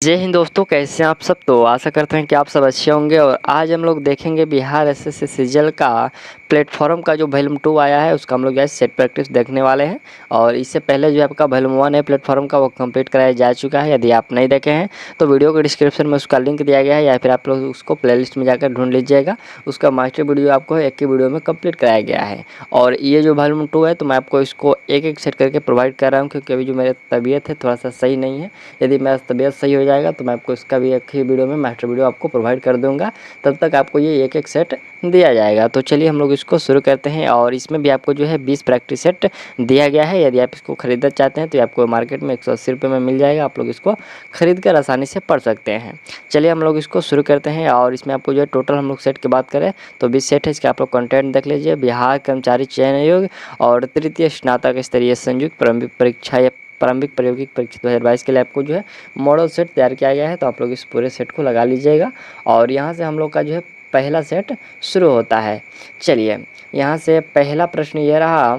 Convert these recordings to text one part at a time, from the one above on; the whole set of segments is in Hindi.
जय हिंद दोस्तों, कैसे हैं आप सब। तो आशा करते हैं कि आप सब अच्छे होंगे। और आज हम लोग देखेंगे बिहार एसएससी सीजीएल का प्लेटफॉर्म का जो वॉल्यूम 2 आया है उसका हम लोग जो सेट प्रैक्टिस देखने वाले हैं। और इससे पहले जो आपका वॉल्यूम 1 है प्लेटफॉर्म का वो कंप्लीट कराया जा चुका है। यदि आप नहीं देखे हैं तो वीडियो के डिस्क्रिप्शन में उसका लिंक दिया गया है, या फिर आप लोग उसको प्लेलिस्ट में जाकर ढूंढ लीजिएगा। उसका मास्टर वीडियो आपको एक ही वीडियो में कंप्लीट कराया गया है। और ये जो वॉल्यूम 2 है तो मैं आपको इसको एक एक सेट करके प्रोवाइड कर रहा हूँ, क्योंकि अभी जो मेरी तबीयत है थोड़ा सा सही नहीं है। यदि मेरा तबीयत सही हो जाएगा तो मैं आपको इसका भी एक ही वीडियो में मास्टर वीडियो आपको प्रोवाइड कर दूंगा। तब तक आपको ये एक एक सेट दिया जाएगा। तो चलिए हम लोग इसको शुरू करते हैं। और इसमें भी आपको जो है 20 प्रैक्टिस सेट दिया गया है। यदि आप इसको खरीदना चाहते हैं तो आपको मार्केट में 180 रुपये में मिल जाएगा। आप लोग इसको खरीद कर आसानी से पढ़ सकते हैं। चलिए हम लोग इसको शुरू करते हैं। और इसमें आपको जो है टोटल हम लोग सेट की बात करें तो 20 सेट है। इसके आप लोग कंटेंट देख लीजिए। बिहार कर्मचारी चयन आयोग और तृतीय स्नातक स्तरीय संयुक्त प्रारंभिक परीक्षा या प्रारंभिक प्रायोगिक परीक्षा 2022 के लिए आपको जो है मॉडल सेट तैयार किया गया है। तो आप लोग इस पूरे सेट को लगा लीजिएगा। और यहाँ से हम लोग का जो है पहला सेट शुरू होता है। चलिए यहाँ से पहला प्रश्न ये रहा।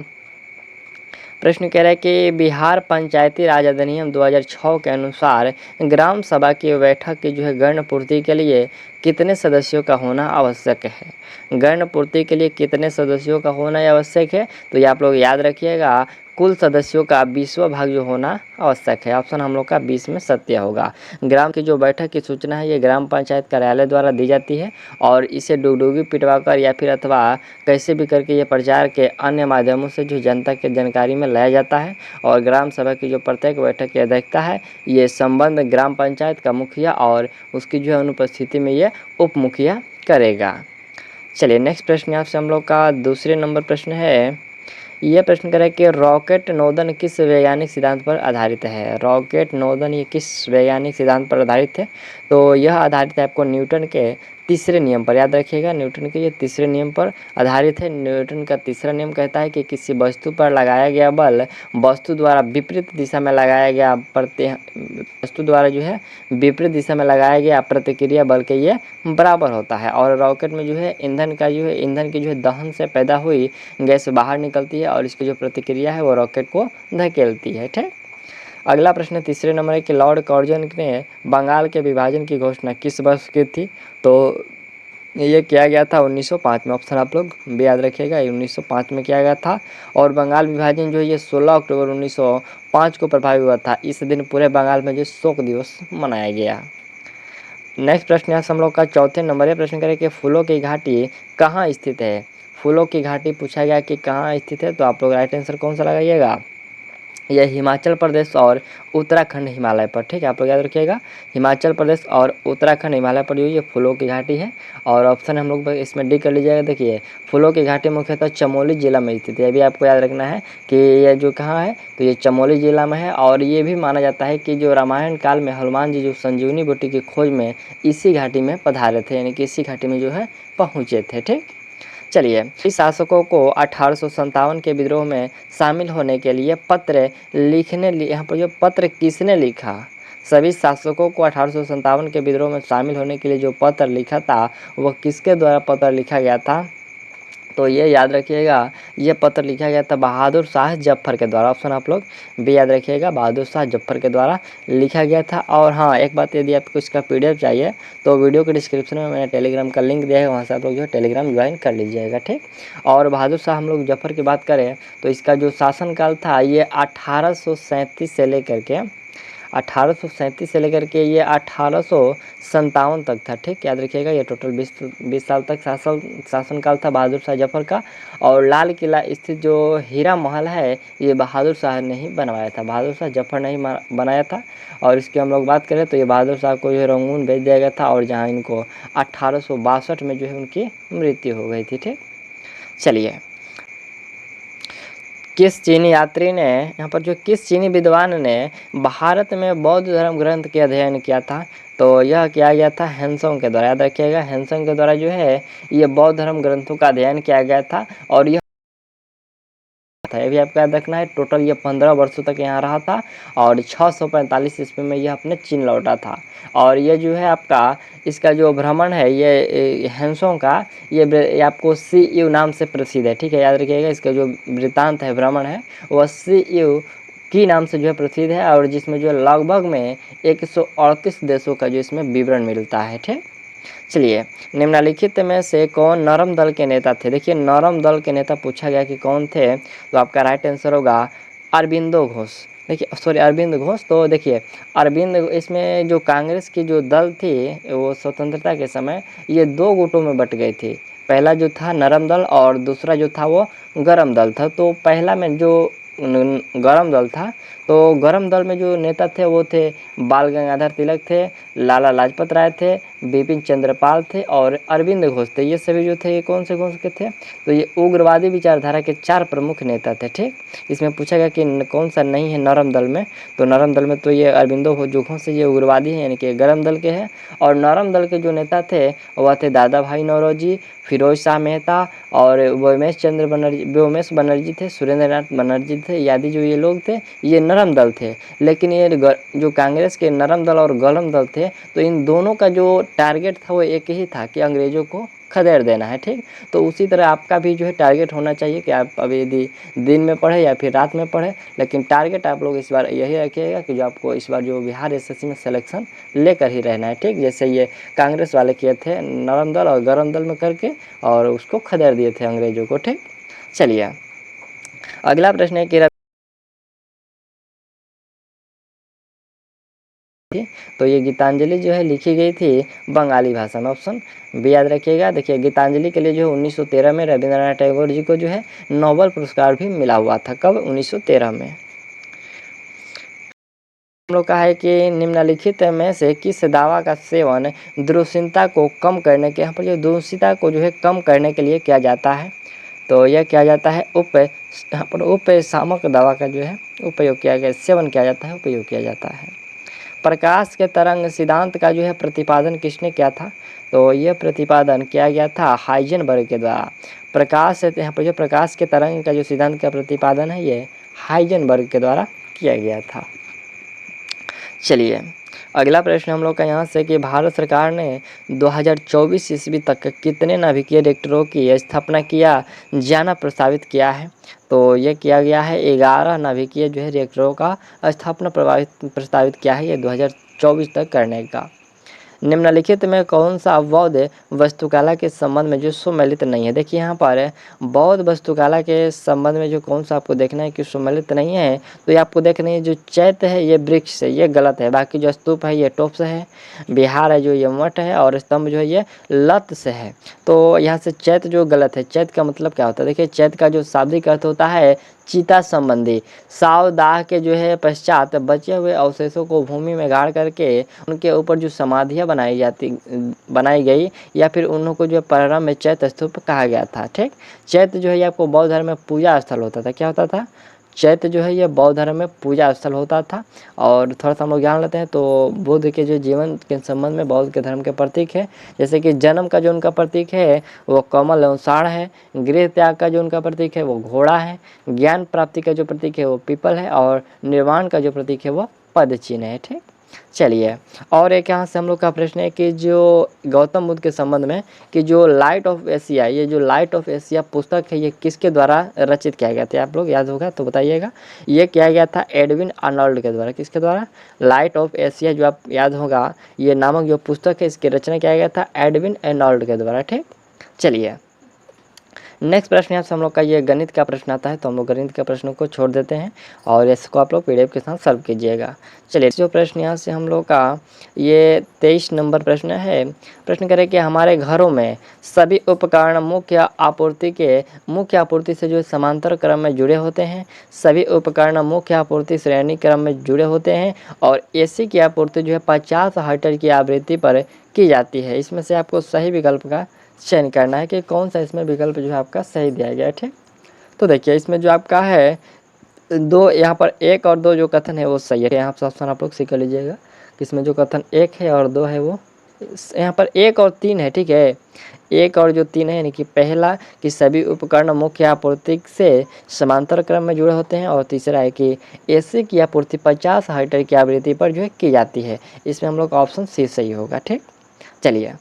प्रश्न कह रहा है कि बिहार पंचायती राज अधिनियम 2006 के अनुसार ग्राम सभा की बैठक की जो है गण पूर्ति के लिए कितने सदस्यों का होना आवश्यक है। गण पूर्ति के लिए कितने सदस्यों का होना आवश्यक है, तो ये आप लोग याद रखिएगा। कुल सदस्यों का 20वां भाग जो होना आवश्यक है। ऑप्शन हम लोग का 20 में सत्य होगा। ग्राम की जो बैठक की सूचना है ये ग्राम पंचायत कार्यालय द्वारा दी जाती है। और इसे डुगडुगी पिटवाकर या फिर अथवा कैसे भी करके ये प्रचार के अन्य माध्यमों से जो जनता के जानकारी में लाया जाता है। और ग्राम सभा की जो प्रत्येक बैठक की अध्यक्षता है ये संबंध ग्राम पंचायत का मुखिया और उसकी जो है अनुपस्थिति में ये उप मुखिया करेगा। चलिए नेक्स्ट प्रश्न आपसे हम लोग का दूसरे नंबर प्रश्न है। यह प्रश्न करें कि रॉकेट नोदन किस वैज्ञानिक सिद्धांत पर आधारित है। रॉकेट नोदन ये किस वैज्ञानिक सिद्धांत पर आधारित है, तो यह आधारित है आपको न्यूटन के तीसरे नियम पर। याद रखिएगा न्यूटन के ये तीसरे नियम पर आधारित है। न्यूटन का तीसरा नियम कहता है कि किसी वस्तु पर लगाया गया बल वस्तु द्वारा विपरीत दिशा में लगाया गया वस्तु द्वारा जो है विपरीत दिशा में लगाया गया प्रतिक्रिया बल के ये बराबर होता है। और रॉकेट में जो है ईंधन की जो है दहन से पैदा हुई गैस बाहर निकलती है और इसकी जो प्रतिक्रिया है वो रॉकेट को धकेलती है। ठीक। अगला प्रश्न तीसरे नंबर है कि लॉर्ड कर्जन ने बंगाल के विभाजन की घोषणा किस वर्ष की थी, तो ये किया गया था 1905 में। ऑप्शन आप लोग भी याद रखिएगा, 1905 में किया गया था। और बंगाल विभाजन जो है ये 16 अक्टूबर 1905 को प्रभावी हुआ था। इस दिन पूरे बंगाल में जो शोक दिवस मनाया गया। नेक्स्ट प्रश्न यहाँ से हम लोग का चौथे नंबर है। प्रश्न करें कि फूलों की घाटी कहाँ स्थित है। फूलों की घाटी पूछा गया कि कहाँ स्थित है, तो आप लोग राइट आंसर कौन सा लगाइएगा। यह हिमाचल प्रदेश और उत्तराखंड हिमालय पर। ठीक है, आप लोग याद रखिएगा हिमाचल प्रदेश और उत्तराखंड हिमालय पर जो ये फूलों की घाटी है। और ऑप्शन हम लोग इसमें डी कर लीजिएगा। देखिए फूलों की घाटी मुख्यतः चमोली जिला में स्थित है। अभी आपको याद रखना है कि ये जो कहाँ है तो ये चमोली जिला में है। और ये भी माना जाता है कि जो रामायण काल में हनुमान जी जो संजीवनी बूटी की खोज में इसी घाटी में पधारे थे, यानी कि इसी घाटी में जो है पहुँचे थे। ठीक। चलिए इस शासकों को 1857 के विद्रोह में शामिल होने के लिए पत्र लिखने यहाँ पर जो पत्र किसने लिखा। सभी शासकों को 1857 के विद्रोह में शामिल होने के लिए जो पत्र लिखा था वह किसके द्वारा पत्र लिखा गया था, तो ये याद रखिएगा ये पत्र लिखा गया था बहादुर शाह जफर के द्वारा। ऑप्शन आप लोग भी याद रखिएगा, बहादुर शाह जफर के द्वारा लिखा गया था। और हाँ एक बात, यदि आपको इसका PDF चाहिए तो वीडियो के डिस्क्रिप्शन में मैंने टेलीग्राम का लिंक दिया है, वहाँ से आप लोग जो है टेलीग्राम ज्वाइन कर लीजिएगा। ठीक। और बहादुर शाह हम लोग जफर की बात करें तो इसका जो शासनकाल था ये 1837 से लेकर के 1837 से लेकर के ये 1857 तक था। ठीक, याद रखिएगा ये टोटल 20 साल तक शासनकाल था बहादुर शाह जफर का। और लाल किला स्थित जो हीरा महल है ये बहादुर शाह ने ही बनवाया था, बहादुर शाह जफर ने ही बनाया था। और इसकी हम लोग बात करें तो ये बहादुर शाह को जो है रंगून भेज दिया गया था, और जहाँ इनको 1862 में जो है उनकी मृत्यु हो गई थी। ठीक। चलिए किस चीनी यात्री ने यहाँ पर जो किस चीनी विद्वान ने भारत में बौद्ध धर्म ग्रंथ के अध्ययन किया था, तो यह किया गया था हैंसोंग के द्वारा। याद रखिएगा हैंसोंग के द्वारा जो है ये बौद्ध धर्म ग्रंथों का अध्ययन किया गया था। और यह था, ये भी आपको याद रखना है। टोटल ये 15 वर्षों तक यहाँ रहा था और 645 ईस्वी में यह अपने चीन लौटा था। और ये जो है आपका इसका जो भ्रमण है ये हैंसोंग का ये आपको CU नाम से प्रसिद्ध है। ठीक है, याद रखिएगा इसका जो वृत्तांत है भ्रमण है वह CU की नाम से जो है प्रसिद्ध है, और जिसमें जो लगभग में 138 देशों का जो इसमें विवरण मिलता है। ठीक, चलिए, निम्नलिखित में से कौन नरम दल के नेता थे? देखिए, नरम दल के नेता पूछा गया कि कौन थे, तो आपका राइट आंसर होगा अरबिंदो घोष। देखिए, सॉरी, अरविंद घोष। तो देखिए, अरविंद, इसमें जो कांग्रेस की जो दल थी वो स्वतंत्रता के समय ये 2 गुटों में बट गई थी। पहला जो था नरम दल और दूसरा जो था वो गरम दल था। तो पहला में जो गरम दल था, तो गरम दल में जो नेता थे वो थे बाल गंगाधर तिलक थे, लाला लाजपत राय थे, बिपिन चंद्रपाल थे और अरविंद घोष थे। ये सभी जो थे ये कौन से के थे? तो ये उग्रवादी विचारधारा के 4 प्रमुख नेता थे। ठीक, इसमें पूछा गया कि कौन सा नहीं है नरम दल में, तो नरम दल में तो ये अरविंदो घोष ये उग्रवादी हैं, यानी कि गरम दल के हैं। और नरम दल के जो नेता थे वह थे दादा भाई नौरोजी, फिरोज शाह मेहता और व्योमेश बनर्जी थे, सुरेंद्र नाथ बनर्जी थे, आदि जो ये लोग थे ये नरम दल थे। लेकिन ये जो कांग्रेस के नरम दल और गरम दल थे, तो इन दोनों का जो टारगेट था वो एक ही था कि अंग्रेज़ों को खदेड़ देना है। ठीक, तो उसी तरह आपका भी जो है टारगेट होना चाहिए कि आप अभी यदि दिन में पढ़े या फिर रात में पढ़े, लेकिन टारगेट आप लोग इस बार यही रखिएगा कि जो आपको इस बार जो बिहार एसएससी में सिलेक्शन लेकर ही रहना है। ठीक, जैसे ये कांग्रेस वाले किए थे नरम दल और गरम दल में करके और उसको खदेड़ दिए थे अंग्रेजों को। ठीक, चलिए, अगला प्रश्न है कि तो ये गीतांजलि जो है लिखी गई थी बंगाली भाषा में। ऑप्शन बी याद रखिएगा। देखिए, गीतांजलि के लिए जो 1913 में रविंद्रनाथ टैगोर जी को जो है नोबेल पुरस्कार भी मिला हुआ था। कब? 1913 में। हम लोग का है कि निम्नलिखित में से किस दवा का सेवन दुश्चिंता को कम करने के, यहाँ पर जो दुश्चिंता को जो है कम करने के लिए किया जाता है, तो यह किया जाता है यहाँ पर उपशामक दवा का जो है उपयोग किया गया, सेवन किया जाता है, उपयोग किया जाता है। प्रकाश के तरंग सिद्धांत का जो है प्रतिपादन किसने किया था? तो यह प्रतिपादन किया गया था हाइजेनबर्ग के द्वारा। प्रकाश, यहाँ पर जो प्रकाश के तरंग का जो सिद्धांत का प्रतिपादन है ये हाइजेनबर्ग के द्वारा किया गया था। चलिए, अगला प्रश्न हम लोग का यहाँ से कि भारत सरकार ने 2024 ईस्वी तक कितने नाभिकीय रिएक्टरों की स्थापना किया जाना प्रस्तावित किया है? तो ये किया गया है 11 नाभिकीय जो है रिएक्टरों का स्थापना प्रस्तावित किया है ये 2024 तक करने का। निम्नलिखित में कौन सा बौद्ध वास्तुकला के संबंध में जो सुमेलित नहीं है? देखिए, यहाँ पर बौद्ध वास्तुकला के संबंध में जो कौन सा आपको देखना है कि सुमेलित नहीं है, तो ये आपको देखना है जो चैत्य है ये वृक्ष है, ये गलत है। बाकी जो स्तूप है ये टोप से है, बिहार है जो ये मठ है, और स्तंभ जो है ये लत से है। तो यहाँ से चैत्य जो गलत है। चैत्य का मतलब क्या होता है? देखिए, चैत्य का जो शाब्दिक अर्थ होता है चिता संबंधी। साव दाह के जो है पश्चात बचे हुए अवशेषों को भूमि में गाड़ करके उनके ऊपर जो समाधियाँ बनाई गई, या फिर उनको जो प्रारंभ में चैत्य स्तूप कहा गया था। ठीक, चैत्य जो है ये आपको बौद्ध धर्म में पूजा स्थल होता था। क्या होता था? चैत्य जो है ये बौद्ध धर्म में पूजा स्थल होता था। और थोड़ा सा हम लोग जान लेते हैं, तो बुद्ध के जो जीवन के संबंध में बौद्ध के धर्म के प्रतीक है, जैसे कि जन्म का जो उनका प्रतीक है वो कमल एवं साढ़ है, गृह त्याग का जो उनका प्रतीक है वो घोड़ा है, ज्ञान प्राप्ति का जो प्रतीक है वो पीपल है, और निर्वाण का जो प्रतीक है वो पद चिन्ह है। ठीक, चलिए, और एक यहाँ से हम लोग का प्रश्न है कि जो गौतम बुद्ध के संबंध में कि जो लाइट ऑफ एशिया, ये जो लाइट ऑफ एशिया पुस्तक है ये किसके द्वारा रचित किया गया था? आप लोग याद होगा तो बताइएगा। ये किया गया था एडविन आर्नल्ड के द्वारा। किसके द्वारा? लाइट ऑफ एशिया जो आप याद होगा ये नामक जो पुस्तक है इसकी रचना किया गया था एडविन आर्नल्ड के द्वारा। ठीक, चलिए, नेक्स्ट प्रश्न यहाँ से हम लोग का ये गणित का प्रश्न आता है, तो हम लोग गणित के प्रश्नों को छोड़ देते हैं और इसको आप लोग पीडीएफ के साथ सर्व कीजिएगा। चलिए, जो प्रश्न यहाँ से हम लोग का ये 23 नंबर प्रश्न है। प्रश्न करें कि हमारे घरों में सभी उपकरण मुख्य आपूर्ति से जो समांतर क्रम में जुड़े होते हैं। सभी उपकरण मुख्य आपूर्ति श्रेणी क्रम में जुड़े होते हैं और एसी की आपूर्ति जो है 50 हर्ट्ज की आवृत्ति पर की जाती है। इसमें से आपको सही विकल्प का चयन करना है कि कौन सा इसमें विकल्प जो है आपका सही दिया गया है। ठीक, तो देखिए, इसमें जो आपका है दो, यहाँ पर 1 और 2 जो कथन है वो सही है। यहाँ पर ऑप्शन आप लोग सीख लीजिएगा कि इसमें जो कथन 1 है और 2 है वो, यहाँ पर 1 और 3 है। ठीक है, 1 और जो 3 है यानी कि पहला कि सभी उपकरण मुख्य आपूर्ति से समांतर क्रम में जुड़े होते हैं, और तीसरा है कि एसी की आपूर्ति 50 हर्ट्ज की आवृत्ति पर जो है की जाती है। इसमें हम लोग का ऑप्शन सी सही होगा। ठीक, चलिए,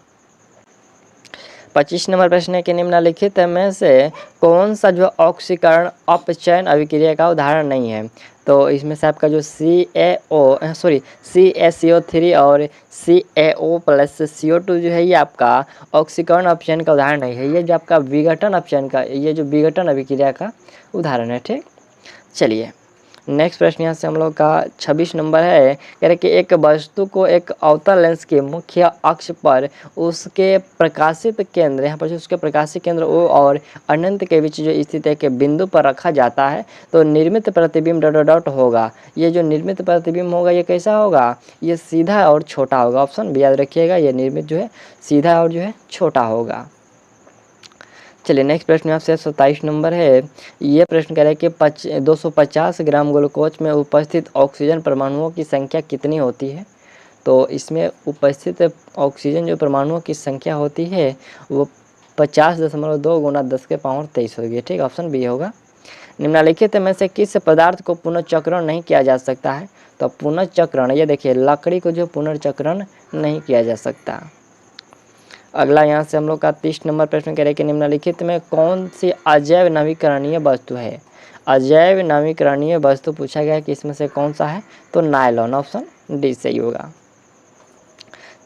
25 नंबर प्रश्न है कि निम्नलिखित में से कौन सा जो ऑक्सीकरण अपचयन अभिक्रिया का उदाहरण नहीं है? तो इसमें से आपका जो CaCO3 और CaO+CO2 जो है ये आपका ऑक्सीकरण अपचयन का उदाहरण नहीं है, ये जो आपका विघटन अपचयन का, ये जो विघटन अभिक्रिया का उदाहरण है। ठीक, चलिए नेक्स्ट प्रश्न यहाँ से हम लोग का 26 नंबर है। कह रहे कि एक वस्तु को एक अवतल लेंस के मुख्य अक्ष पर उसके प्रकाशित केंद्र, यहाँ पर जो उसके प्रकाशित केंद्र O और अनंत के बीच जो स्थित एक बिंदु पर रखा जाता है तो निर्मित प्रतिबिंब डॉट डॉट होगा। ये जो निर्मित प्रतिबिंब होगा ये कैसा होगा, ये सीधा और छोटा होगा। ऑप्शन भी याद रखिएगा, ये निर्मित जो है सीधा और जो है छोटा होगा। चलिए नेक्स्ट प्रश्न आपसे 27 नंबर है। ये प्रश्न कह रहा है कि 250 ग्राम ग्लूकोज में उपस्थित ऑक्सीजन परमाणुओं की संख्या कितनी होती है। तो इसमें उपस्थित ऑक्सीजन जो परमाणुओं की संख्या होती है वो 50.2 गुना 10⁻23 होगी। ठीक, ऑप्शन बी होगा। निम्नलिखित में से किस पदार्थ को पुनर्चक्रण नहीं किया जा सकता है। तो पुनर्चक्रण, ये देखिए लकड़ी को जो पुनर्चक्रण नहीं किया जा सकता। अगला यहाँ से हम लोग का 30 नंबर प्रश्न कह रहे हैं कि निम्नलिखित में कौन सी अजैव नवीकरणीय वस्तु है। अजैव नवीकरणीय वस्तु पूछा गया है कि इसमें से कौन सा है, तो नायलॉन, ऑप्शन डी सही होगा।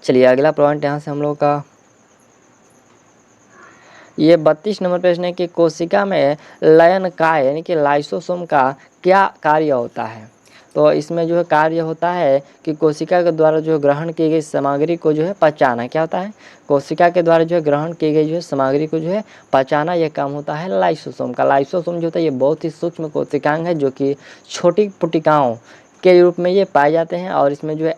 चलिए अगला पॉइंट यहाँ से हम लोग का ये 32 नंबर प्रश्न है कि कोशिका में लयनकाय यानी कि लाइसोसोम का क्या कार्य होता है। तो इसमें जो है कार्य होता है कि कोशिका के द्वारा जो ग्रहण की गई सामग्री को जो है पचाना। क्या होता है, कोशिका के द्वारा जो है ग्रहण की गई जो है सामग्री को जो है पचाना, यह काम होता है लाइसोसोम का। लाइसोसोम जो होता है ये बहुत ही सूक्ष्म कोशिकांग है जो कि छोटी पुटिकाओं के रूप में ये पाए जाते हैं और इसमें जो है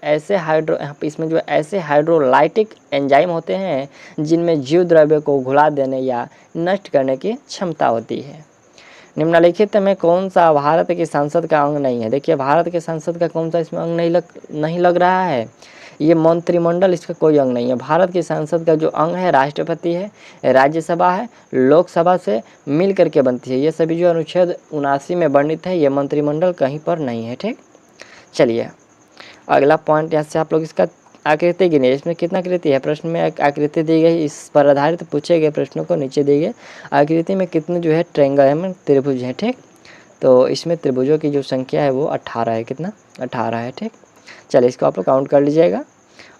ऐसे हाइड्रोलाइटिक एंजाइम होते हैं जिनमें जीव द्रव्य को घुला देने या नष्ट करने की क्षमता होती है। निम्नलिखित में कौन सा भारत की संसद का अंग नहीं है। देखिए भारत के संसद का कौन सा इसमें अंग नहीं लग रहा है, ये मंत्रिमंडल इसका कोई अंग नहीं है। भारत की संसद का जो अंग है राष्ट्रपति है, राज्यसभा है, लोकसभा से मिल करके बनती है। ये सभी जो अनुच्छेद 79 में वर्णित है, ये मंत्रिमंडल कहीं पर नहीं है। ठीक, चलिए अगला पॉइंट यहाँ से आप लोग इसका आकृति गिनिए। इसमें कितना आकृति है, प्रश्न में एक आकृति दी गई, इस पर आधारित पूछे गए प्रश्नों को नीचे दी गई आकृति में कितने जो है ट्रायंगल है, त्रिभुज है। ठीक, तो इसमें त्रिभुजों की जो संख्या है वो 18 है। कितना, 18 है। ठीक, चलिए इसको आप लोग काउंट कर लीजिएगा।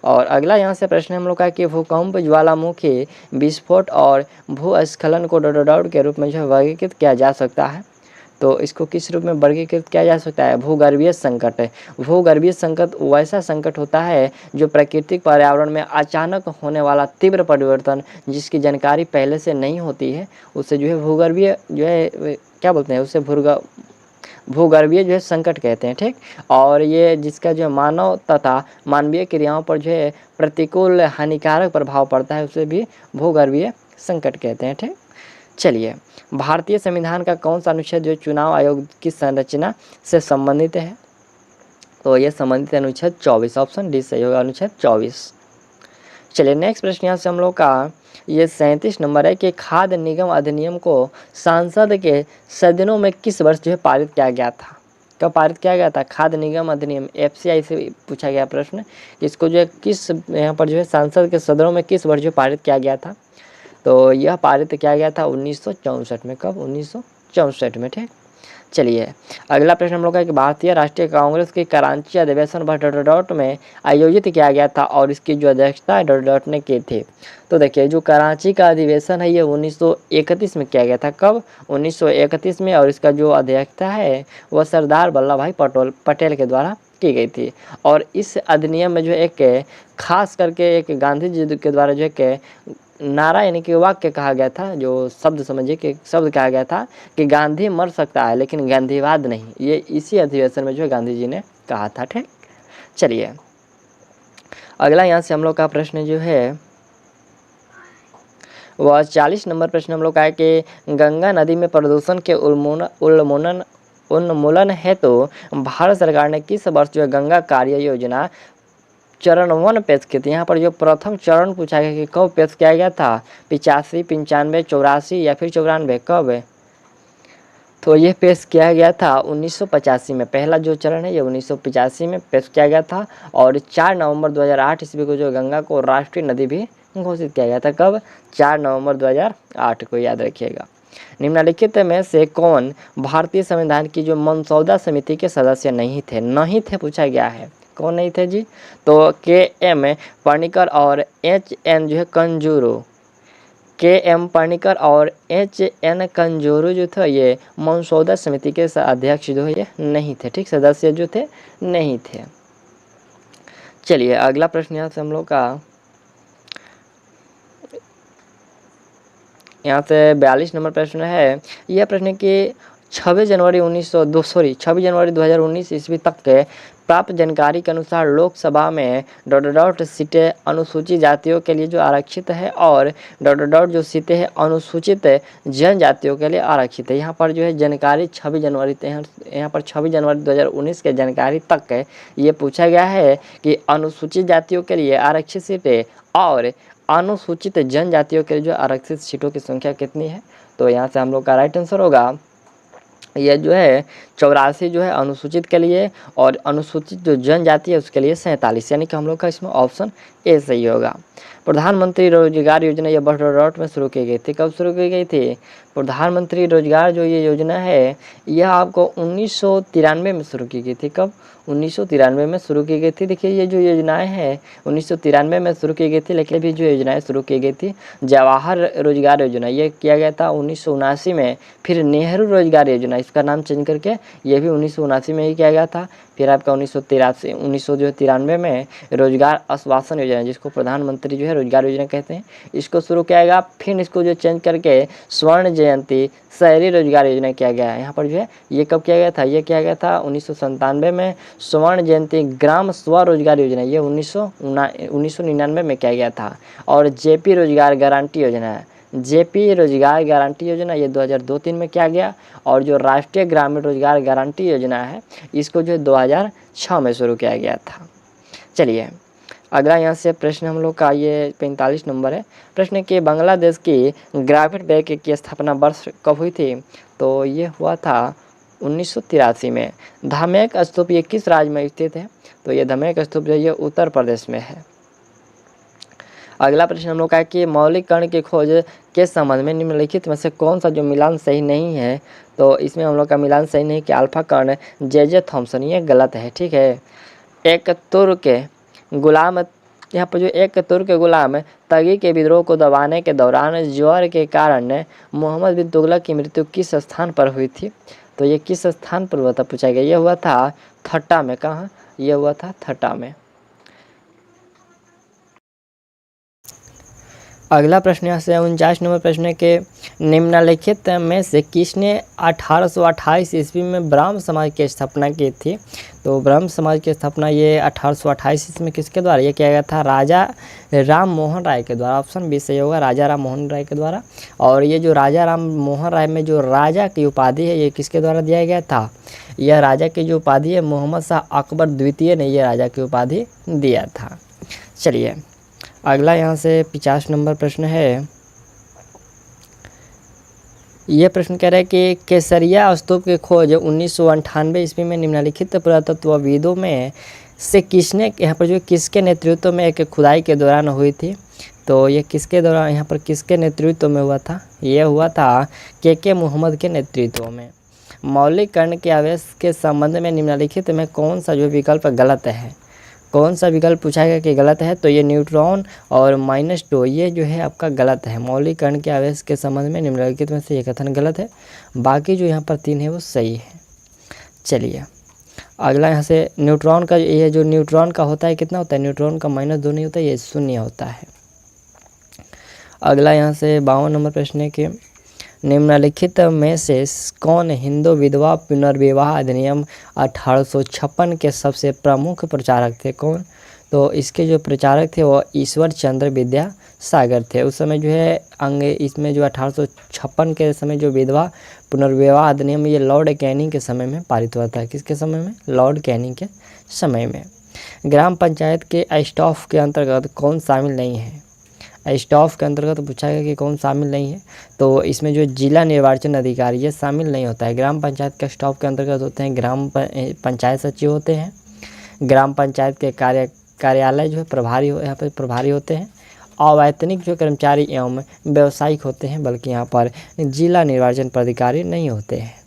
और अगला यहाँ से प्रश्न हम लोग का कि भूकंप, ज्वालामुखी विस्फोट और भूस्खलन को डॉट डॉट के रूप में जो है वर्गीकृत किया जा सकता है। तो इसको किस रूप में वर्गीकृत किया जा सकता है, भूगर्भीय संकट है। भूगर्भीय संकट वैसा संकट होता है जो प्राकृतिक पर्यावरण में अचानक होने वाला तीव्र परिवर्तन जिसकी जानकारी पहले से नहीं होती है, उससे जो है भूगर्भीय जो है क्या बोलते हैं, उससे भूगर्भीय जो है संकट कहते हैं। ठीक, और ये जिसका जो मानव तथा मानवीय क्रियाओं पर जो है प्रतिकूल हानिकारक प्रभाव पड़ता है उसे भी भूगर्भीय संकट कहते हैं। ठीक, चलिए भारतीय संविधान का कौन सा अनुच्छेद जो चुनाव आयोग की संरचना से संबंधित है। तो ये संबंधित अनुच्छेद 24, ऑप्शन डी सही होगा, अनुच्छेद 24। चलिए नेक्स्ट प्रश्न यहाँ से हम लोग का ये 37 नंबर है कि खाद्य निगम अधिनियम को संसद के सदनों में किस वर्ष जो है पारित किया गया था। कब पारित किया गया था, खाद्य निगम अधिनियम FCI से पूछा गया प्रश्न, इसको जो है किस यहाँ पर जो है संसद के सदनों में किस वर्ष जो पारित किया गया था। तो यह पारित किया गया था 1964 में। कब, 1964 में। ठीक, चलिए अगला प्रश्न हम लोग का कि भारतीय राष्ट्रीय कांग्रेस के कराची अधिवेशन डॉट में आयोजित किया गया था और इसकी जो अध्यक्षता डॉट ने की थी। तो देखिए जो कराची का अधिवेशन है ये 1931 में किया गया था। कब, 1931 में, और इसका जो अध्यक्षता है वह सरदार वल्लभ भाई पटेल के द्वारा की गई थी। और इस अधिनियम में जो एक खास करके एक गांधी जी के द्वारा जो एक नारा यानी कि वाक्य कहा गया था, जो शब्द समझिए कि शब्द कहा गया था कि गांधी मर सकता है लेकिन गांधीवाद नहीं। ये इसी अधिवेशन में जो है गांधी जी ने कहा था। ठीक, चलिए अगला यहाँ से हम लोग का प्रश्न जो है वह 40 नंबर प्रश्न हम लोग का है कि गंगा नदी में प्रदूषण के उन्मूलन हेतु भारत सरकार ने किस वर्ष जो है गंगा कार्य योजना चरण 1 पेश की थी। यहाँ पर जो प्रथम चरण पूछा गया कि कब पेश किया गया था, 85, 95, 84 या फिर 94, कब है। तो ये पेश किया गया था 1985 में। पहला जो चरण है ये 1985 में पेश किया गया था। और 4 नवंबर 2008 ईस्वी को जो गंगा को राष्ट्रीय नदी भी घोषित किया गया था। कब, 4 नवंबर 2008 को, याद रखिएगा। निम्नलिखित में से कौन भारतीय संविधान की जो मसौदा समिति के सदस्य नहीं थे पूछा गया है। कौन नहीं थे जी? तो के.एम. पर्रिकर और एच.एन. जो है कंजूरू, के.एम. पर्रिकर और एच.एन. कंजूरू जो थे ये मसौदा समिति के अध्यक्ष जो है ये नहीं थे, ठीक, सदस्य जो थे नहीं थे। चलिए अगला प्रश्न यहाँ से हम लोग का यहाँ से 42 नंबर प्रश्न है। यह प्रश्न कि 26 जनवरी 2019 ईस्वी तक के प्राप्त जानकारी के अनुसार लोकसभा में ... सीटें अनुसूचित जातियों के लिए जो आरक्षित है और ... जो सीटें हैं अनुसूचित जनजातियों के लिए आरक्षित है। यहाँ पर जो है जानकारी 26 जनवरी यहाँ पर 26 जनवरी 2019 के जानकारी तक है ये पूछा गया है कि अनुसूचित जातियों के लिए आरक्षित सीटें और अनुसूचित जनजातियों के लिए जो आरक्षित सीटों की संख्या कितनी है। तो यहाँ से हम लोग का राइट आंसर होगा यह जो है 84 जो है अनुसूचित के लिए और अनुसूचित जो जनजाति है उसके लिए 47, यानी कि हम लोग का इसमें ऑप्शन ए सही होगा। प्रधानमंत्री रोजगार योजना यह बड़ौदा में शुरू की गई थी। कब शुरू की गई थी? प्रधानमंत्री रोजगार जो ये योजना है यह आपको 1993 में शुरू की गई थी। कब? 1993 में शुरू की गई थी। देखिए ये जो योजनाएं हैं 1993 में शुरू की गई थी, लेकिन भी जो योजनाएं शुरू की गई थी जवाहर रोजगार योजना ये किया गया था 1979 में। फिर नेहरू रोजगार योजना इसका नाम चेंज करके ये भी 1979 में ही किया गया था। फिर आपका 1993 में रोजगार आश्वासन योजना जिसको प्रधानमंत्री जो है रोजगार योजना कहते हैं इसको शुरू किया गया। फिर इसको जो चेंज करके स्वर्ण जयंती शहरी रोजगार योजना किया गया है। यहाँ पर जो है ये कब किया गया था? ये किया गया था 1997 में। स्वर्ण जयंती ग्राम स्वरोजगार योजना ये 1999 में किया गया था। और जेपी रोजगार गारंटी योजना जेपी रोजगार गारंटी योजना ये 2002-03 में किया गया। और जो राष्ट्रीय ग्रामीण रोजगार गारंटी योजना है इसको जो 2006 में शुरू किया गया था। चलिए अगला यहाँ से प्रश्न हम लोग का ये 45 नंबर है। प्रश्न कि बांग्लादेश की ग्रामीण बैंक की स्थापना वर्ष कब हुई थी? तो ये हुआ था 1983 में। धमेक स्तूप ये किस राज्य में स्थित है? तो ये धमेक स्तूप जो ये उत्तर प्रदेश में है। अगला प्रश्न हम लोग का है कि मौलिक कण की खोज के संबंध में निम्नलिखित में से कौन सा जो मिलान सही नहीं है? तो इसमें हम लोग का मिलान सही नहीं कि अल्फा कण जे थॉमसन ये गलत है, ठीक है। एक तुर्क गुलाम यहाँ पर जो एक तुर्क गुलाम तगी के विद्रोह को दबाने के दौरान ज्वर के कारण मोहम्मद बिन तुगलक की मृत्यु किस स्थान पर हुई थी? तो ये किस स्थान पर हुआ था पूछा गया। ये हुआ था थट्टा में। कहाँ? ये हुआ था थट्टा में। अगला प्रश्न यहाँ से 49 नंबर प्रश्न के निम्नलिखित में से किसने 1828 ईस्वी में ब्राह्म समाज की स्थापना की थी? तो ब्राह्म समाज की स्थापना ये 1828 ईस्वी में किसके द्वारा ये किया गया था? राजा राम मोहन राय के द्वारा। ऑप्शन बी सही होगा, राजा राम मोहन राय के द्वारा। और ये जो राजा राम मोहन राय में जो राजा की उपाधि है ये किसके द्वारा दिया गया था? यह राजा की जो उपाधि है मोहम्मद शाह अकबर द्वितीय ने यह राजा की उपाधि दिया था। चलिए अगला यहाँ से 50 नंबर प्रश्न है। यह प्रश्न कह रहा है कि केसरिया स्तूप की खोज 1998 ईस्वी में निम्नलिखित पुरातत्वविदों में से किसने यहाँ पर जो किसके नेतृत्व में एक खुदाई के दौरान हुई थी? तो ये किसके दौरान यहाँ पर किसके नेतृत्व में हुआ था? यह हुआ था के मोहम्मद के नेतृत्व में। मौलिक कण के आवेश के संबंध में निम्नलिखित में कौन सा जो विकल्प गलत है? कौन सा विकल्प पूछा गया कि गलत है? तो ये न्यूट्रॉन और -2 ये जो है आपका गलत है। मौलिक कण के आवेश के संबंध में निम्नलिखित में से ये कथन गलत है, बाकी जो यहाँ पर 3 है वो सही है। चलिए अगला यहाँ से न्यूट्रॉन का ये जो न्यूट्रॉन का होता है कितना होता है? न्यूट्रॉन का -2 नहीं होता, ये 0 होता है। अगला यहाँ से 52 नंबर प्रश्न है कि निम्नलिखित में से कौन हिंदू विधवा पुनर्विवाह अधिनियम 1856 के सबसे प्रमुख प्रचारक थे? कौन? तो इसके जो प्रचारक थे वो ईश्वर चंद्र विद्यासागर थे। उस समय जो है इसमें जो 1856 के समय जो विधवा पुनर्विवाह अधिनियम ये लॉर्ड कैनिंग के समय में पारित हुआ था। किसके समय में? लॉर्ड कैनिंग के समय में। ग्राम पंचायत के स्टाफ के अंतर्गत कौन शामिल नहीं है? स्टाफ के अंतर्गत पूछा गया कि कौन शामिल नहीं है? तो इसमें जो जिला निर्वाचन अधिकारी ये शामिल नहीं होता है। ग्राम पंचायत के स्टाफ के अंतर्गत होते हैं ग्राम पंचायत सचिव होते हैं, ग्राम पंचायत के कार्यालय जो है प्रभारी यहाँ पे प्रभारी होते हैं, अवैतनिक जो कर्मचारी एवं व्यावसायिक होते हैं, बल्कि यहाँ पर जिला निर्वाचन पदाधिकारी नहीं होते हैं।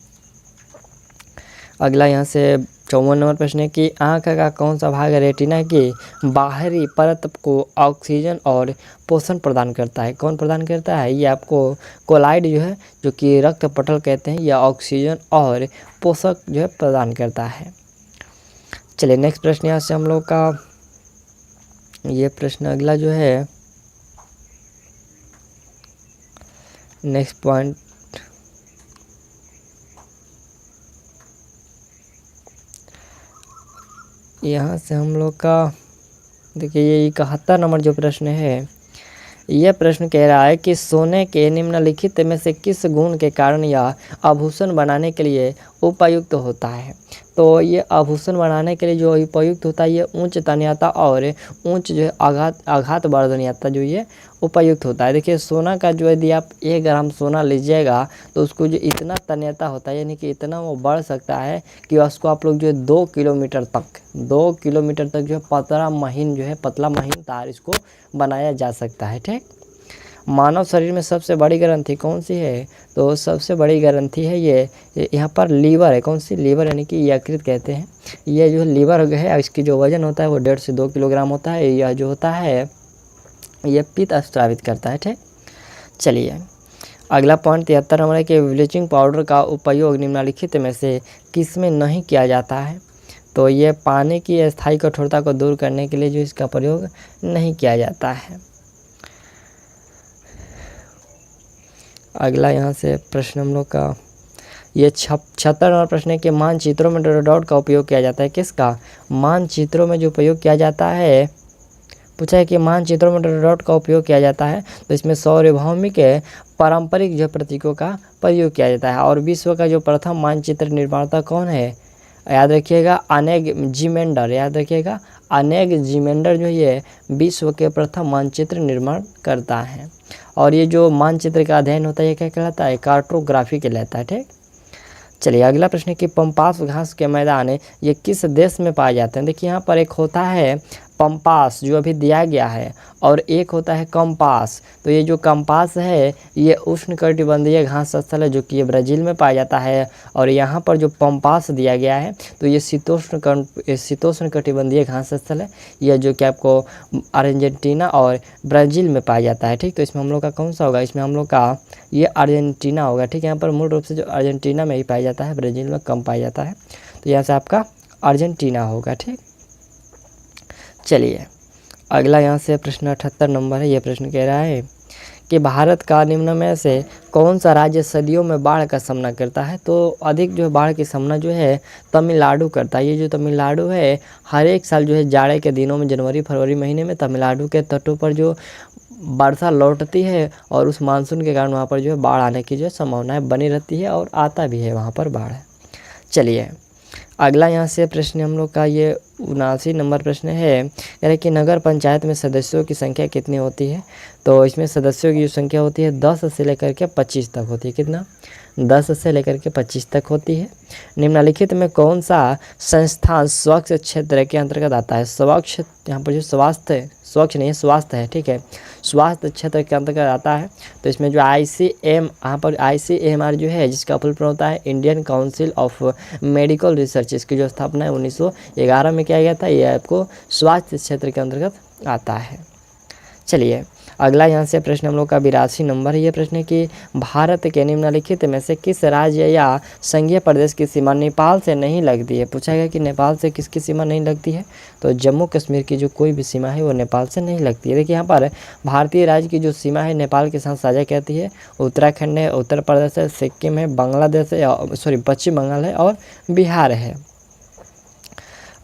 अगला यहाँ से 54 नंबर प्रश्न है कि आँख का कौन सा भाग रेटिना की बाहरी परत को ऑक्सीजन और पोषण प्रदान करता है? कौन प्रदान करता है? ये आपको कोलाइड जो है, जो कि रक्त पटल कहते हैं, यह ऑक्सीजन और पोषक जो है प्रदान करता है। चलिए नेक्स्ट प्रश्न यहाँ से हम लोग का ये प्रश्न अगला जो है नेक्स्ट पॉइंट यहाँ से हम लोग का देखिए ये 71 नंबर जो प्रश्न है, यह प्रश्न कह रहा है कि सोने के निम्नलिखित में से किस गुण के कारण यह आभूषण बनाने के लिए उपयुक्त होता है? तो ये आभूषण बनाने के लिए जो उपयुक्त होता है, ये उच्च तन्यता और उच्च जो है आघात वर्धनीयता जो ये उपयुक्त होता है। देखिए सोना का जो यदि आप 1 ग्राम सोना लीजिएगा तो उसको जो इतना तन्यता होता है, यानी कि इतना वो बढ़ सकता है कि उसको आप लोग जो है 2 किलोमीटर तक जो है पतला महीन तार इसको बनाया जा सकता है। ठीक, मानव शरीर में सबसे बड़ी ग्रंथि कौन सी है? तो सबसे बड़ी ग्रंथि है ये यहाँ पर लीवर है। कौन सी? लीवर, यानी कि यकृत कहते हैं। ये जो लीवर है, इसकी जो वजन होता है वो 1.5 से 2 किलोग्राम होता है। यह जो होता है ये पित्त स्रावित करता है। ठीक, चलिए अगला पॉइंट 73 नंबर है कि ब्लीचिंग पाउडर का उपयोग निम्नलिखित में से किस में नहीं किया जाता है? तो ये पानी की अस्थायी कठोरता को दूर करने के लिए जो इसका प्रयोग नहीं किया जाता है। अगला यहाँ से प्रश्न हम लोग का ये 76 नंबर प्रश्न है कि मानचित्रों में डॉट का उपयोग किया जाता है। किसका? मानचित्रों में जो उपयोग किया जाता है, पूछा है कि मानचित्रों में डॉट का उपयोग किया जाता है, तो इसमें सार्वभौमिक पारंपरिक जो प्रतीकों का प्रयोग किया जाता है। और विश्व का जो प्रथम मानचित्र निर्माता कौन है? याद रखिएगा अनेग्जिमेंडर। याद रखिएगा अनेग्जिमेंडर जो ये विश्व के प्रथम मानचित्र निर्माण करता है। और ये जो मानचित्र का अध्ययन होता है ये क्या कहलाता है? कार्टोग्राफी कहलाता है। ठीक, चलिए अगला प्रश्न है कि पंपास घास के मैदान ये किस देश में पाए जाते हैं? देखिए यहाँ पर एक होता है पंपास जो अभी दिया गया है, और एक होता है कंपास। तो ये जो कंपास है ये उष्णकटिबंधीय घास स्थल है, जो कि ये ब्राज़ील में पाया जाता है। और यहाँ पर जो पंपास दिया गया है तो ये शीतोष्ण कटिबंधीय घास स्थल है, यह जो कि आपको अर्जेंटीना और ब्राज़ील में पाया जाता है। ठीक, तो इसमें हम लोग का कौन सा होगा? इसमें हम लोग का ये अर्जेंटीना होगा। ठीक, यहाँ पर मूल रूप से जो अर्जेंटीना में ही पाया जाता है, ब्राज़ील में कम पाया जाता है, तो यहाँ से आपका अर्जेंटीना होगा। ठीक, चलिए अगला यहाँ से प्रश्न 78 नंबर है। ये प्रश्न कह रहा है कि भारत का निम्न में से कौन सा राज्य सदियों में बाढ़ का सामना करता है? तो अधिक जो बाढ़ की सामना जो है तमिलनाडु करता है। ये जो तमिलनाडु है हर एक साल जो है जाड़े के दिनों में जनवरी फरवरी महीने में तमिलनाडु के तटों पर जो वर्षा लौटती है, और उस मानसून के कारण वहाँ पर जो है बाढ़ आने की जो संभावनाएं बनी रहती है, और आता भी है वहाँ पर बाढ़। चलिए अगला यहाँ से प्रश्न हम लोग का ये 79 नंबर प्रश्न है, यानी कि नगर पंचायत में सदस्यों की संख्या कितनी होती है? तो इसमें सदस्यों की जो संख्या होती है 10 से लेकर के 25 तक होती है। कितना? 10 से लेकर के 25 तक होती है। निम्नलिखित में कौन सा संस्थान स्वच्छ क्षेत्र के अंतर्गत आता है? स्वच्छ, यहाँ पर जो स्वास्थ्य, स्वच्छ नहीं है स्वास्थ्य है। ठीक है, स्वास्थ्य क्षेत्र के अंतर्गत आता है। तो इसमें जो यहाँ पर ICMR जो है, जिसका फुल फॉर्म होता है Indian council of medical research, इसकी जो स्थापना है 1911 में किया गया था। ये आपको स्वास्थ्य क्षेत्र के अंतर्गत आता है। चलिए अगला यहाँ से प्रश्न हम लोग का 82 नंबर है। ये प्रश्न है कि भारत के निम्नलिखित में से किस राज्य या संघीय प्रदेश की सीमा नेपाल से नहीं लगती है? पूछा गया कि नेपाल से किसकी सीमा नहीं लगती है? तो जम्मू कश्मीर की जो कोई भी सीमा है वो नेपाल से नहीं लगती है। देखिए यहाँ पर भारतीय राज्य की जो सीमा है नेपाल के साथ साझा कहती है, उत्तराखंड है, उत्तर प्रदेश है, सिक्किम है, बांग्लादेश है, पश्चिम बंगाल है और बिहार है।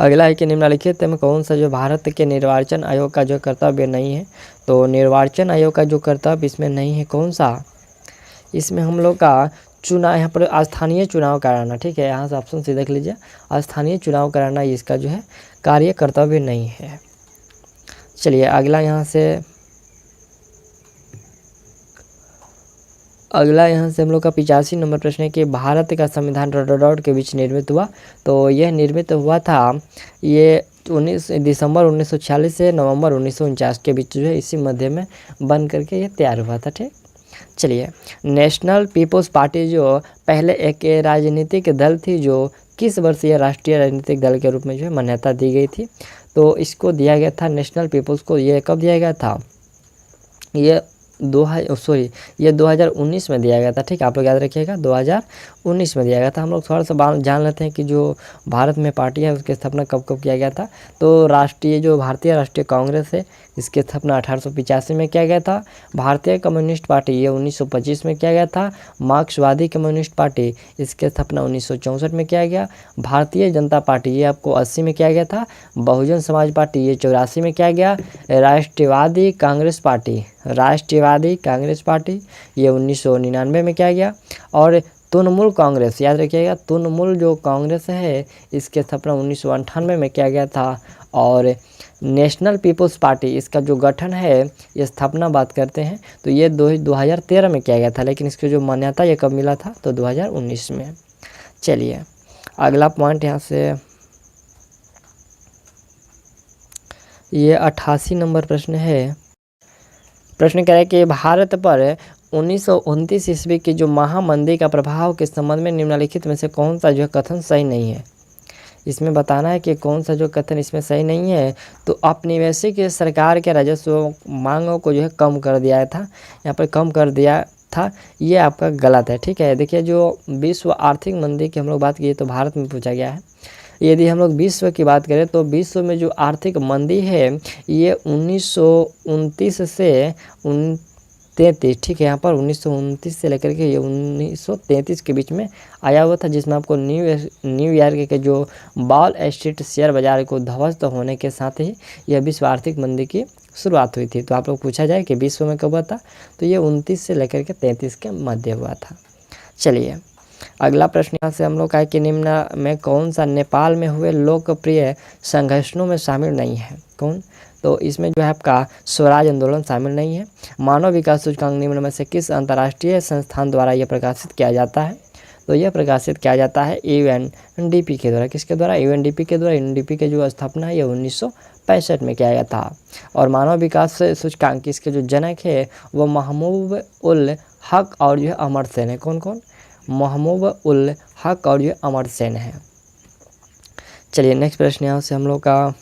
अगला है कि निम्नलिखित में कौन सा जो भारत के निर्वाचन आयोग का जो कर्तव्य नहीं है? तो निर्वाचन आयोग का जो कर्तव्य इसमें नहीं है कौन सा? इसमें हम लोग का चुनाव, यहाँ पर स्थानीय चुनाव कराना। ठीक है, यहाँ से ऑप्शन से देख लीजिए, स्थानीय चुनाव कराना इसका जो है कार्य कर्तव्य नहीं है। चलिए अगला यहाँ से हम लोग का 85 नंबर प्रश्न है कि भारत का संविधान डॉट के बीच निर्मित हुआ। तो यह निर्मित हुआ था ये 19 दिसंबर 1946 से नवंबर 1949 के बीच जो है इसी मध्य में बन करके ये तैयार हुआ था। ठीक, चलिए, नेशनल पीपल्स पार्टी जो पहले एक राजनीतिक दल थी जो किस वर्ष ये राष्ट्रीय राजनीतिक दल के रूप में जो है मान्यता दी गई थी? तो इसको दिया गया था नेशनल पीपल्स को, ये कब दिया गया था? ये 2019 में दिया गया था। ठीक, आप लोग याद रखिएगा 2019 में दिया गया था। हम लोग थोड़ा सा जान लेते हैं कि जो भारत में पार्टी है उसकी स्थापना कब कब किया गया था। तो भारतीय राष्ट्रीय कांग्रेस है, इसकी स्थापना 1885 में किया गया था। भारतीय कम्युनिस्ट पार्टी ये 1925 में किया गया था। मार्क्सवादी कम्युनिस्ट पार्टी इसकी स्थापना 1964 में किया गया। भारतीय जनता पार्टी ये आपको 80 में किया गया था। बहुजन समाज पार्टी ये 84 में किया गया। राष्ट्रवादी कांग्रेस पार्टी ये 1999 में किया गया। और तृणमूल कांग्रेस, याद रखिएगा, तृणमूल जो कांग्रेस है इसके स्थापना 1998 में किया गया था। और नेशनल पीपल्स पार्टी इसका जो गठन है, ये स्थापना बात करते हैं तो ये 2013 में किया गया था, लेकिन इसकी जो मान्यता ये कब मिला था? तो 2019 में। चलिए, अगला पॉइंट यहाँ से ये 88 नंबर प्रश्न है। प्रश्न कह रहा है कि भारत पर 1929 ईस्वी की जो महामंदी का प्रभाव के संबंध में निम्नलिखित में से कौन सा जो कथन सही नहीं है? इसमें बताना है कि कौन सा जो कथन इसमें सही नहीं है। तो औपनिवेशिक सरकार के राजस्व मांगों को जो है कम कर दिया था, यहाँ पर कम कर दिया था, ये आपका गलत है। ठीक है, देखिए जो विश्व आर्थिक मंदी की हम लोग बात किए तो भारत में पूछा गया है। यदि हम लोग विश्व की बात करें तो विश्व में जो आर्थिक मंदी है ये 1929 से 33, ठीक है, यहाँ पर 1929 से लेकर के ये 1933 के बीच में आया हुआ था, जिसमें आपको न्यूयॉर्क के जो वॉल स्ट्रीट शेयर बाजार को ध्वस्त होने के साथ ही यह विश्व आर्थिक मंदी की शुरुआत हुई थी। तो आप लोग पूछा जाए कि विश्व में कब हुआ था, तो ये 29 से लेकर के 33 के मध्य हुआ था। चलिए, अगला प्रश्न यहाँ से हम लोग का है कि निम्न में कौन सा नेपाल में हुए लोकप्रिय संघर्षों में शामिल नहीं है? कौन? तो इसमें जो है आपका स्वराज आंदोलन शामिल नहीं है। मानव विकास सूचकांक निम्न में से किस अंतर्राष्ट्रीय संस्थान द्वारा यह प्रकाशित किया जाता है? तो यह प्रकाशित किया जाता है यूएनडीपी के द्वारा। किसके द्वारा? यूएनडीपी के द्वारा। यूएनडीपी के जो स्थापना है ये 1965 में किया गया था। और मानव विकास सूचकांक इसके जो जनक है वो महमूब उल हक और जो है अमर सेन है। कौन कौन? महमूब उल हक और जो अमर सेन है। चलिए, नेक्स्ट प्रश्न यहाँ से हम लोग का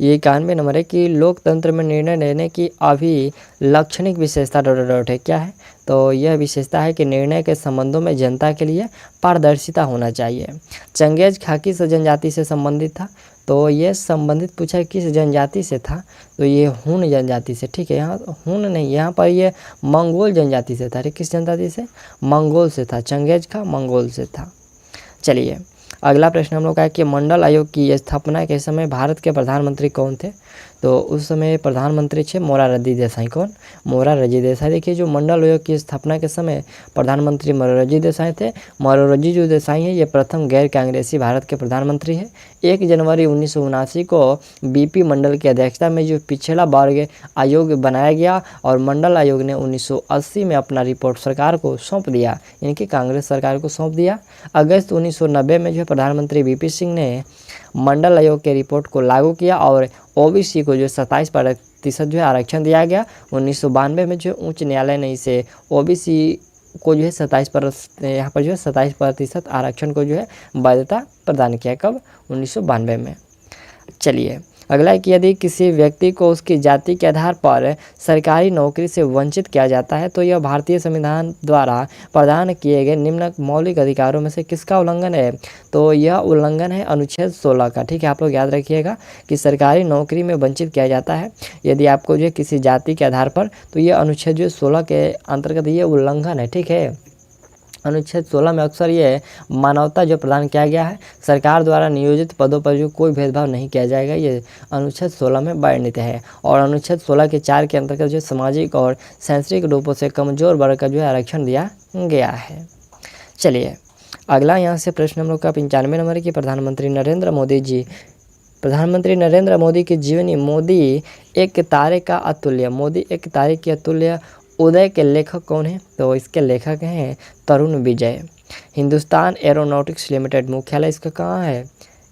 ये 91 नंबर है कि लोकतंत्र में निर्णय लेने की अभिलक्षणिक विशेषता ... है। क्या है? तो यह विशेषता है कि निर्णय के संबंधों में जनता के लिए पारदर्शिता होना चाहिए। चंगेज खा किस जनजाति से संबंधित था? तो ये संबंधित पूछा है किस जनजाति से था? तो ये हून जनजाति से। ठीक है, यहाँ हून नहीं, यहाँ पर ये मंगोल जनजाति से था। अरे किस जनजाति से? मंगोल से था। चंगेज खा मंगोल से था। चलिए, अगला प्रश्न हम लोग का है कि मंडल आयोग की स्थापना के समय भारत के प्रधानमंत्री कौन थे? तो उस समय प्रधानमंत्री थे मोरारजी देसाई। कौन? मोरारजी देसाई। देखिए, जो मंडल आयोग की स्थापना के समय प्रधानमंत्री मोरारजी देसाई थे। मोरारजी जो देसाई हैं ये प्रथम गैर कांग्रेसी भारत के प्रधानमंत्री हैं। 1 जनवरी 1979 को बीपी मंडल की अध्यक्षता में जो पिछड़ा वर्ग आयोग बनाया गया और मंडल आयोग ने 1980 में अपना रिपोर्ट सरकार को सौंप दिया, इनकी कांग्रेस सरकार को सौंप दिया। अगस्त 1990 में जो प्रधानमंत्री वीपी सिंह ने मंडल आयोग के रिपोर्ट को लागू किया और ओबीसी को जो 27% जो है आरक्षण दिया गया। 1992 में जो उच्च न्यायालय ने इसे ओबीसी को जो है 27% यहाँ पर जो है 27% आरक्षण को जो है वैधता प्रदान किया। कब? 1992 में। चलिए, अगला है कि यदि किसी व्यक्ति को उसकी जाति के आधार पर सरकारी नौकरी से वंचित किया जाता है तो यह भारतीय संविधान द्वारा प्रदान किए गए निम्न मौलिक अधिकारों में से किसका उल्लंघन है? तो यह उल्लंघन है अनुच्छेद 16 का। ठीक है, आप लोग याद रखिएगा कि सरकारी नौकरी में वंचित किया जाता है यदि आपको जो है किसी जाति के आधार पर, तो ये अनुच्छेद जो 16 के अंतर्गत ये उल्लंघन है। ठीक है, अनुच्छेद 16 में अक्सर ये मानवता जो प्रदान किया गया है, सरकार द्वारा नियोजित पदों पर जो कोई भेदभाव नहीं किया जाएगा, ये अनुच्छेद 16 में वर्णित है। और अनुच्छेद 16 के 4 के अंतर्गत जो सामाजिक और शैक्षणिक रूपों से कमजोर वर्ग का जो है आरक्षण दिया गया है। चलिए, अगला यहाँ से प्रश्न हम लोग का 95 नंबर की प्रधानमंत्री नरेंद्र मोदी की जीवनी। मोदी एक तारे की अतुल्य उदय के लेखक कौन है? तो इसके लेखक हैं तरुण विजय। हिंदुस्तान एरोनॉटिक्स लिमिटेड मुख्यालय इसका कहाँ है?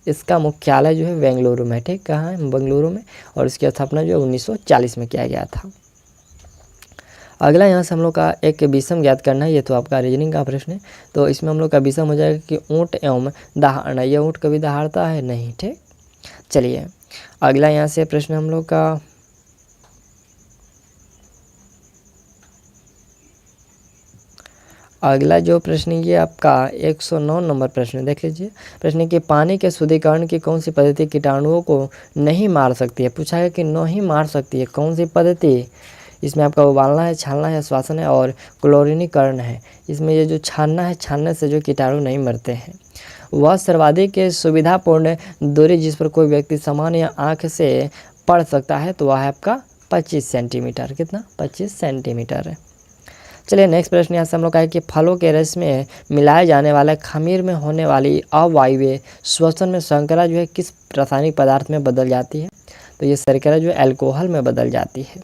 इसका मुख्यालय जो है बेंगलुरु में, ठीक, कहाँ है, बेंगलुरु में, और इसकी स्थापना जो है 1940 में किया गया था। अगला यहाँ से हम लोग का एक विषम ज्ञात करना है, ये तो आपका रीजनिंग का प्रश्न है। तो इसमें हम लोग का विषम हो जाएगा कि ऊँट एवं दहाड़ना, ये ऊँट कभी दहाड़ता है नहीं, ठीक। चलिए अगला यहाँ से प्रश्न हम लोग का अगला जो प्रश्न ये आपका 109 नंबर प्रश्न देख लीजिए। प्रश्न कि पानी के शुद्धिकरण की कौन सी पद्धति कीटाणुओं को नहीं मार सकती है, पूछा है कि नहीं मार सकती है, कौन सी पद्धति। इसमें आपका उबालना है, छानना है, श्वासन है और क्लोरीनीकरण है। इसमें ये जो छानना है, छानने से जो कीटाणु नहीं मरते हैं। वह सर्वाधिक सुविधापूर्ण दूरी जिस पर कोई व्यक्ति सामान्य या आँख से पढ़ सकता है तो वह है आपका 25 सेंटीमीटर। कितना? 25 सेंटीमीटर है। चलिए नेक्स्ट प्रश्न यहाँ से हम लोग का है कि फलों के रस में मिलाए जाने वाले खमीर में होने वाली अवायवीय श्वसन में शर्करा जो है किस रासायनिक पदार्थ में बदल जाती है, तो ये शर्करा जो है अल्कोहल में बदल जाती है।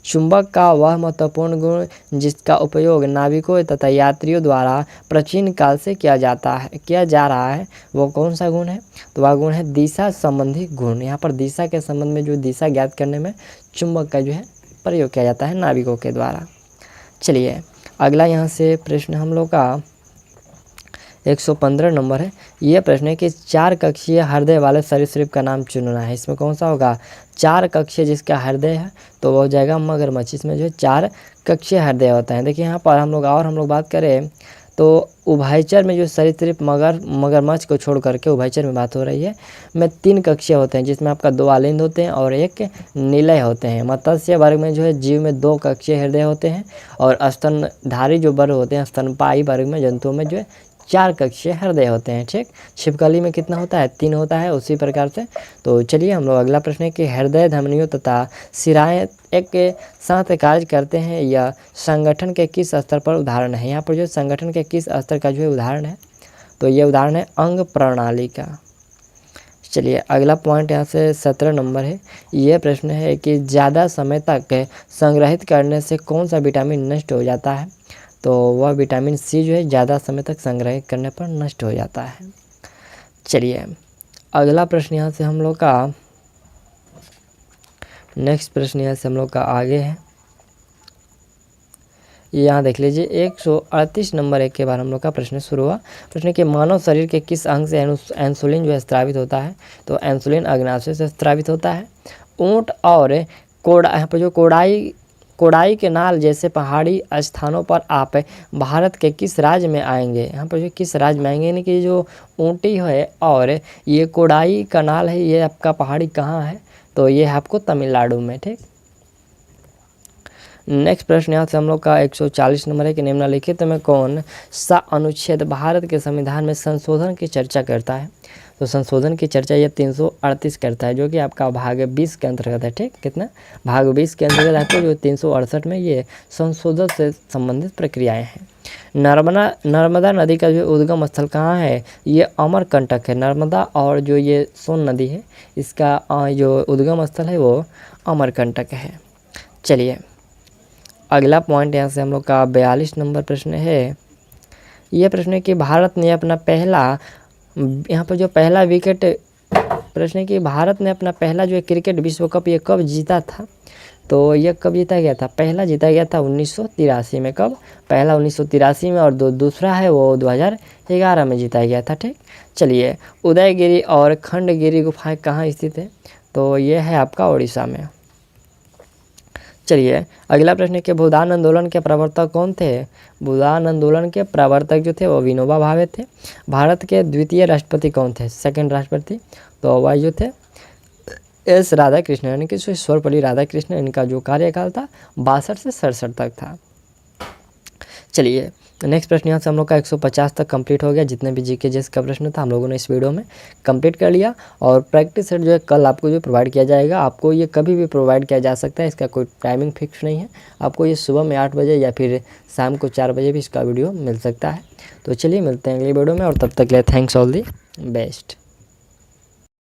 चुंबक का वह महत्वपूर्ण गुण जिसका उपयोग नाविकों तथा यात्रियों द्वारा प्राचीन काल से किया जा रहा है, वो कौन सा गुण है, तो वह गुण है दिशा संबंधी गुण। यहाँ पर दिशा के संबंध में जो दिशा ज्ञात करने में चुंबक का जो है प्रयोग किया जाता है नाविकों के द्वारा। चलिए अगला यहाँ से प्रश्न हम लोग का 115 नंबर है। यह प्रश्न है कि 4 कक्षीय हृदय वाले सरीसृप का नाम चुनना है। इसमें कौन सा होगा? 4 कक्षीय जिसका हृदय है तो वो हो जाएगा मगरमच्छ। इसमें जो है 4 कक्षीय हृदय होता है। देखिए यहाँ पर हम लोग बात करें तो उभयचर में जो सरीसृप मगरमच्छ को छोड़ करके उभयचर में बात हो रही है, में 3 कक्षीय होते हैं जिसमें आपका 2 आलिंद होते हैं और 1 निलय होते हैं। मत्स्य वर्ग में जो है जीव में 2 कक्षीय हृदय होते हैं और स्तनधारी जो वर्ग होते हैं, स्तनपायी वर्ग में जंतुओं में जो है 4 कक्षीय हृदय होते हैं, ठीक। छिपकली में कितना होता है? 3 होता है, उसी प्रकार से। तो चलिए हम लोग अगला प्रश्न है कि हृदय धमनियों तथा शिराएं एक के साथ कार्य करते हैं या संगठन के किस स्तर पर उदाहरण है। यहाँ पर जो संगठन के किस स्तर का जो है उदाहरण है, तो ये उदाहरण है अंग प्रणाली का। चलिए अगला पॉइंट यहाँ से 17 नंबर है। ये प्रश्न है कि ज़्यादा समय तक संग्रहित करने से कौन सा विटामिन नष्ट हो जाता है, तो वह विटामिन सी जो है ज़्यादा समय तक संग्रहित करने पर नष्ट हो जाता है। चलिए अगला प्रश्न यहाँ से हम लोग का नेक्स्ट प्रश्न यहाँ से हम लोग का आगे है। यहाँ देख लीजिए 138 नंबर एक के बाद हम लोग का प्रश्न शुरू हुआ। प्रश्न कि मानव शरीर के किस अंग से इंसुलिन जो है स्रावित होता है, तो इंसुलिन अग्नाशय से स्रावित होता है। ऊँट और यहाँ पर जो कोडाई के नाल जैसे पहाड़ी स्थानों पर आप भारत के किस राज्य में आएंगे, यहाँ पर जो किस राज्य में आएंगे, यानी कि जो ऊँटी है और ये कोडाई का नाल है, ये आपका पहाड़ी कहाँ है, तो ये है आपको तमिलनाडु में, ठीक। नेक्स्ट प्रश्न यहाँ से हम लोग का 140 नंबर है कि निम्नलिखित में कौन सा अनुच्छेद भारत के संविधान में संशोधन की चर्चा करता है, तो संशोधन की चर्चा ये 338 करता है, जो कि आपका भाग 20 के अंतर्गत है, ठीक। कितना? भाग 20 के अंतर्गत आपको जो 368 में ये संशोधन से संबंधित प्रक्रियाएं हैं। नर्मदा नदी का जो उद्गम स्थल कहाँ है, ये अमरकंटक है। नर्मदा और जो ये सोन नदी है इसका जो उद्गम स्थल है वो अमरकंटक है। चलिए अगला पॉइंट यहाँ से हम लोग का 42 नंबर प्रश्न है। यह प्रश्न है कि भारत ने अपना पहला, यहाँ पर जो पहला विकेट, प्रश्न है कि भारत ने अपना पहला जो क्रिकेट विश्व कप ये कब जीता था, तो यह कब जीता गया था? पहला जीता गया था 1983 में। कब? पहला 1983 में, और दूसरा है वो 2011 में जीता गया था, ठीक। चलिए उदयगिरी और खंडगिरी गुफाएं कहाँ स्थित है, तो ये है आपका उड़ीसा में। चलिए अगला प्रश्न है कि भूदान आंदोलन के प्रवर्तक कौन थे? भूदान आंदोलन के प्रवर्तक जो थे वो विनोबा भावे थे। भारत के द्वितीय राष्ट्रपति कौन थे, सेकंड राष्ट्रपति, तो वह जो थे एस राधाकृष्णन, यानी कि सर्वपल्ली राधाकृष्णन। इनका जो कार्यकाल था 62 से 67 तक था। चलिए नेक्स्ट प्रश्न यहाँ से हम लोग का 150 तक कंप्लीट हो गया। जितने भी जीके जेस का प्रश्न था हम लोगों ने इस वीडियो में कंप्लीट कर लिया। और प्रैक्टिस सेट जो है कल आपको जो प्रोवाइड किया जाएगा, आपको ये कभी भी प्रोवाइड किया जा सकता है, इसका कोई टाइमिंग फिक्स नहीं है। आपको ये सुबह में 8 बजे या फिर शाम को 4 बजे भी इसका वीडियो मिल सकता है। तो चलिए मिलते हैं अगली वीडियो में, और तब तक के लिए थैंक्स ऑल दी बेस्ट।